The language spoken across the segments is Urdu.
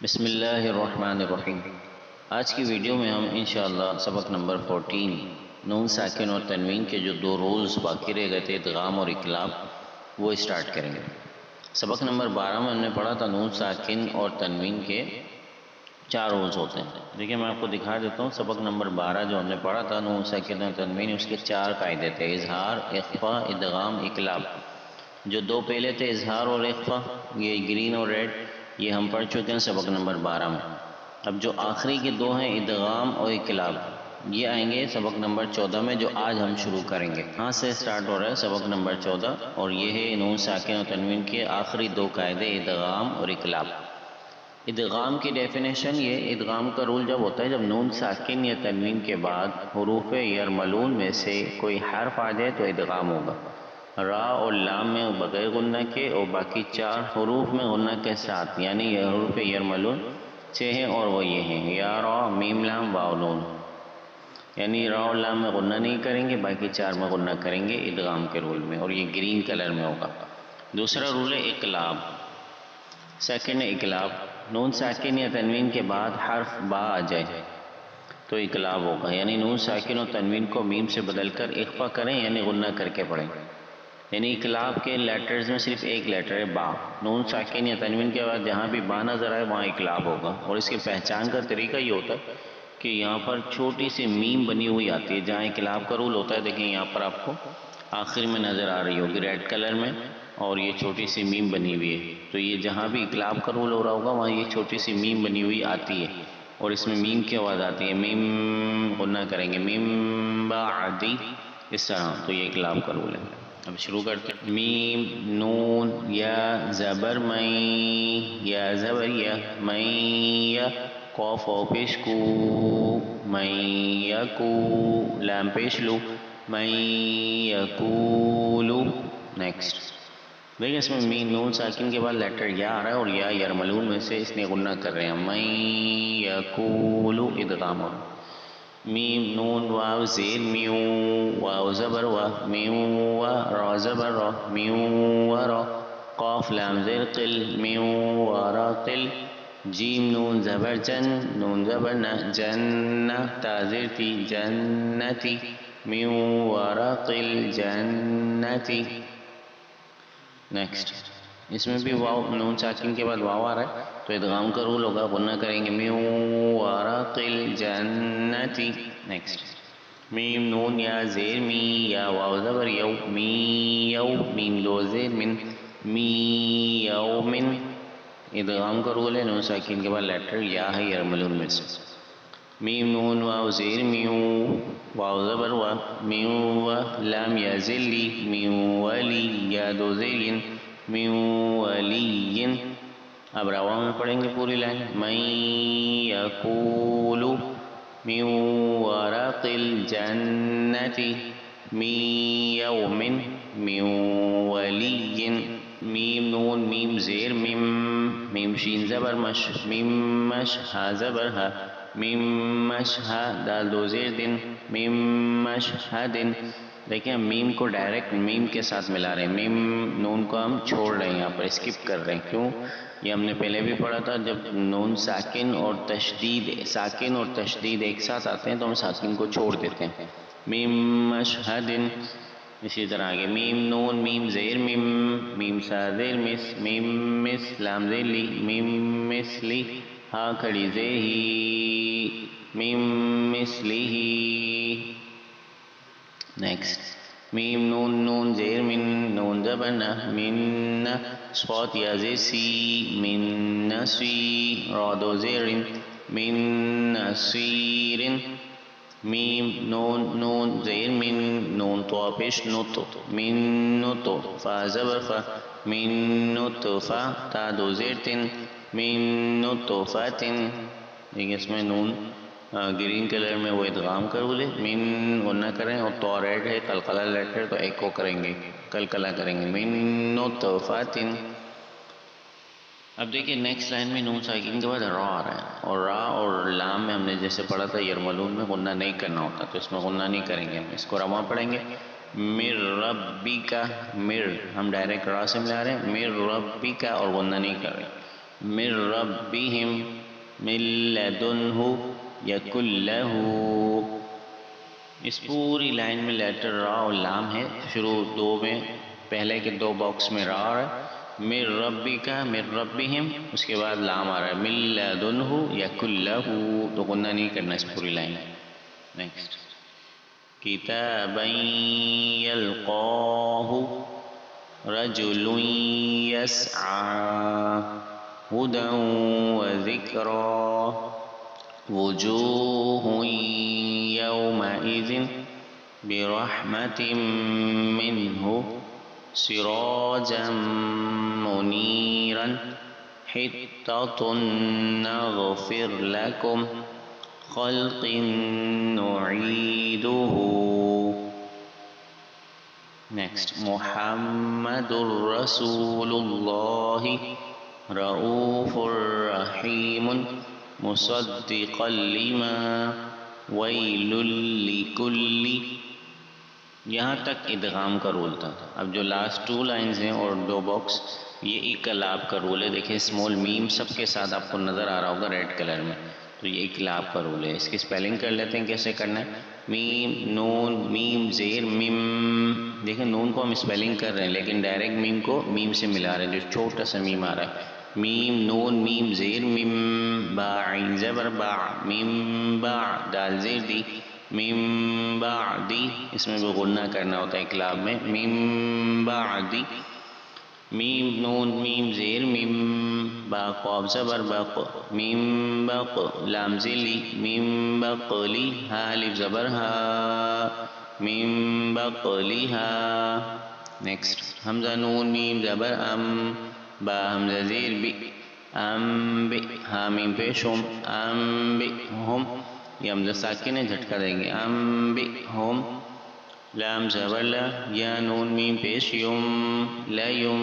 بسم اللہ الرحمن الرحیم۔ آج کی ویڈیو میں ہم انشاءاللہ سبق نمبر 14 نون ساکن اور تنوین کے جو دو رولز باقی رہ گئے تھے ادغام اور اقلاب وہ اسٹارٹ کریں گے۔ سبق نمبر 12 میں ہم نے پڑھا تھا نون ساکن اور تنوین کے 4 رولز ہوتے ہیں۔ دیکھیں میں آپ کو دکھا دیتا ہوں، سبق نمبر 12 جو ہم نے پڑھا تھا نون ساکن اور تنوین، اس کے 4 قاعدے تھے: اظہار، اخفا، ادغام، اقلاب۔ جو دو پہلے تھے اظہار اور اخفا، یہ گرین اور ریڈ، یہ ہم پڑھ چکے ہیں سبق نمبر 12 میں۔ اب جو آخری کے دو ہیں ادغام اور اقلاب، یہ آئیں گے سبق نمبر 14 میں، جو آج ہم شروع کریں گے۔ یہاں سے سٹارٹ ہو رہا ہے سبق نمبر 14، اور یہ ہے نون ساکن اور تنوین کے آخری دو قاعدے ادغام اور اقلاب۔ ادغام کی ڈیفینیشن یہ: ادغام کا رول جب ہوتا ہے جب نون ساکن یا تنوین کے بعد حروف یرملون میں سے کوئی حرف آ جائے تو ادغام ہوگا۔ را اور لام میں بغیر غنہ کے اور باقی 4 حروف میں غنہ کے ساتھ، یعنی یہ حروف یرملون 6 ہیں اور وہ یہ ہیں: یا، را، میم، لام، واو، نون۔ یعنی را اور لام میں غنہ نہیں کریں گے، باقی 4 میں غنہ کریں گے ادغام کے رول میں، اور یہ گرین کلر میں ہوگا۔ دوسرا رول ہے اقلاب۔ سیکنڈ ہے اقلاب، نون ساکن یا تنوین کے بعد حرف با آ جائے تو اقلاب ہوگا، یعنی نون ساکن اور تنوین کو میم سے بدل کر اخفا کریں، یعنی غنہ کر کے پڑھیں۔ یعنی اقلاب کے لیٹرز میں صرف ایک لیٹر ہے با۔ نون ساکن یا تنوین کے بعد جہاں بھی با نظر آئے وہاں اقلاب ہوگا، اور اس کی پہچان کا طریقہ یہ ہوتا ہے کہ یہاں پر چھوٹی سی میم بنی ہوئی آتی ہے۔ جہاں اقلاب کا رول ہوتا ہے دیکھیں یہاں پر آپ کو آخر میں نظر آ رہی ہوگی ریڈ کلر میں، اور یہ چھوٹی سی میم بنی ہوئی ہے، تو یہ جہاں بھی اقلاب کا رول ہو رہا ہوگا وہاں یہ چھوٹی سی میم بنی ہوئی آتی ہے، اور اس میں میم کی آواز آتی ہے، میم غنہ کریں گے، میم بعدی، اس طرح، تو یہ اقلاب کا رول ہے۔ اب شروع کرتے ہیں۔ میم، نون، یا زبر مئی، یا زبر یا، مئی یا، قاف او پیش کو، مئی یا کو، لام پیش لو، مئی یا کولو۔ نیکسٹ دیکھیں اس میں میم نون ساکن کے بعد لیٹر یا آ رہا ہے، اور یا یرملون میں سے اس نے غنہ کر رہے ہیں، مئی یا کولو، ادغام ہو رہا ہے۔ میم، نون، واو، زیر، میو، واو زبر وا، میو وا، را زبر را، میو وا را، قاف لام زیر قل، میو وا را قل، جیم، نون زبر جن، نون زبر نا، جن، تا زیر تی، جنتی، میو وا را قل، جنتی۔ نیکسٹ اس میں بھی واو، نون ساکن کے بعد واو آ رہا ہے تو ادغام کا رول ہوگا، غنہ کریں گے، میو ورقل جنتی۔ نیکسٹ میم، نون، یا زیر می، یا واو زبر یو، می یو، میم دو زیر من، می یو من، ادغام کا رول ہے، نون ساکن کے بعد لیٹر یا ہے یرملون میں سے۔ میم، نون، واو زیر میو، واو زبر وا، میو وا، لام یا زلی، میو ولی، یا دو زیر، میو ولی۔ اب روا میں پڑھیں گے پوری لائن، من یقول، میو ورق الجنت، می یوم، میو ولی۔ میم، نون، میم زیر میم، میم شین زبر مش، میم مش، ہا زبر ہا، میم مش ہا، دال دو زیر دن، میم مش ہا دن۔ دیکھیں ہم میم کو ڈائریکٹ میم کے ساتھ ملا رہے ہیں، میم نون کو ہم چھوڑ رہے ہیں، یہاں پر اسکپ کر رہے ہیں، کیوں؟ یہ ہم نے پہلے بھی پڑھا تھا، جب نون ساکن اور تشدید ایک ساتھ آتے ہیں تو ہم ساکن کو چھوڑ دیتے ہیں۔ میم مشہدن، اسی طرح آگے میم، نون، میم زیر میم، میم سا زیر مس، میم مس، لام زیر لی، میم مسلی، ہا کھڑی زے ہی، میم مسلی ہی۔ نیکسٹ میم، نون، نون زیر من، نون زبر نہ، من، صاد یا زیر سی، من نسی، را دو زیر، من نصیر۔ میم، نون، نون زیر من، نون تو پیش نط، من نط، فا زبر فا، من نطفہ، تا دو زیر تن، من نطفتن۔ دیکھیں اس میں نون گرین کلر میں وہ ادغام کا رول ہے، من غنہ کریں، اور تو ریڈ ہے قلقلہ لیٹر تو ایکو کریں گے، قلقلہ کریں گے، من نطفتن۔ اب دیکھیں نیکسٹ لائن میں نون ساکن کے بعد را آ رہا ہے، اور را اور لام میں ہم نے جیسے پڑھا تھا یرملون میں غنہ نہیں کرنا ہوتا، تو اس میں غنہ نہیں کریں گے، ہم اس کو رواں پڑھیں گے، مر ربی کا، مر ہم ڈائریکٹ را سے ملا رہے ہیں، مر ربی کا، اور غنہ نہیں کر رہے، من ربهم من لدنه یکن لہ. اس پوری لائن میں لیٹر را اور لام ہے. شروع دو میں پہلے کے دو باکس میں را آ رہا ہے. من ربی کا من ربہم، اس کے بعد لام آ رہا ہے من لدنہ یکن لہ. تو غنہ نہیں کرنا اس پوری لائن. نیکسٹ کتابا یلقاہ رجل یسعی ہدی وذکری وجوہ یومئذ برحمة منہ سراجا منیرا حتۃ نغفر لکم خلق نعیدہ. نیکسٹ محمد رسول اللہ رؤوف رحیم مصدقا لما ویل لکل. یہاں تک ادغام کا رول تھا. اب جو لاسٹ 2 لائنز ہیں اور 2 باکس، یہ اقلاب کا رول ہے. دیکھیں اسمال میم سب کے ساتھ آپ کو نظر آ رہا ہوگا ریڈ کلر میں. تو یہ اقلاب کا رول ہے. اس کی اسپیلنگ کر لیتے ہیں کیسے کرنا ہے. میم نون میم زیر میم. دیکھیں نون کو ہم اسپیلنگ کر رہے ہیں لیکن ڈائریکٹ میم کو میم سے ملا رہے ہیں. جو چھوٹا سا میم آ رہا ہے میم نون میم زیر میم با عین زبر با میم با دال زیر دی میم بعدی. اس میں بھی غنہ کرنا ہوتا ہے اقلاب میں. میم بعدی میم نون میم زیر میم با قاف زبر بق میم بق لام زلی میم بقلی ہا الف زبر ہا میم بقلی ہا. نیکسٹ حمزہ نون میم زبر ام با حمزہ زیر بی ام بی ہا میم پیش ہم ام بی ہم. یہ حمزہ ساکن ہے جھٹکا دیں گے ام بی ہم. لام زبر لا یا نون میم پیش یم لیم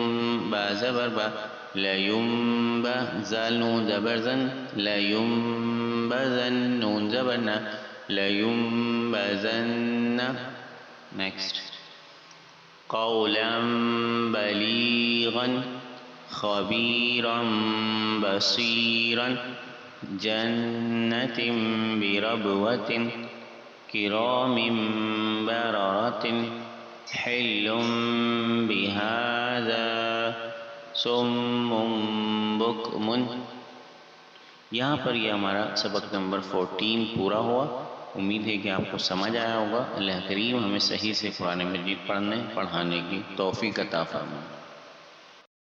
با زبر با لیم با زال نون زبر زن لیم بزن نون زبر نا لیم بزن. نیکسٹ قولا بلیغا خبیرا بصیرا جنت بربوة کرام بررة حل بهذا صم بکم. یہاں پر یہ ہمارا سبق نمبر 14 پورا ہوا. امید ہے کہ آپ کو سمجھ آیا ہوگا. اللہ کریم ہمیں صحیح سے قرآن مجید پڑھنے پڑھانے کی توفیق عطا فرمائے.